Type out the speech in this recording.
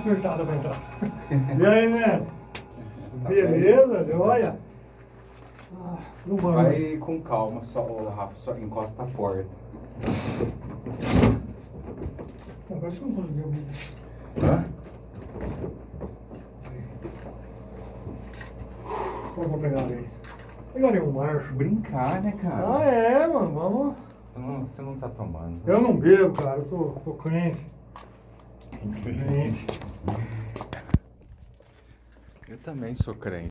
apertada pra entrar. E aí, né? Beleza, olha. Não vai com calma, só, Rafa, só encosta a porta. Agora que eu não consegui abrir. Hã? Como vou pegar ali? Pegar ali um marcho. Brincar, né, cara? Ah, é, mano, vamos. Você não tá tomando. Eu não bebo, cara, eu sou crente. Crente. Eu também sou crente.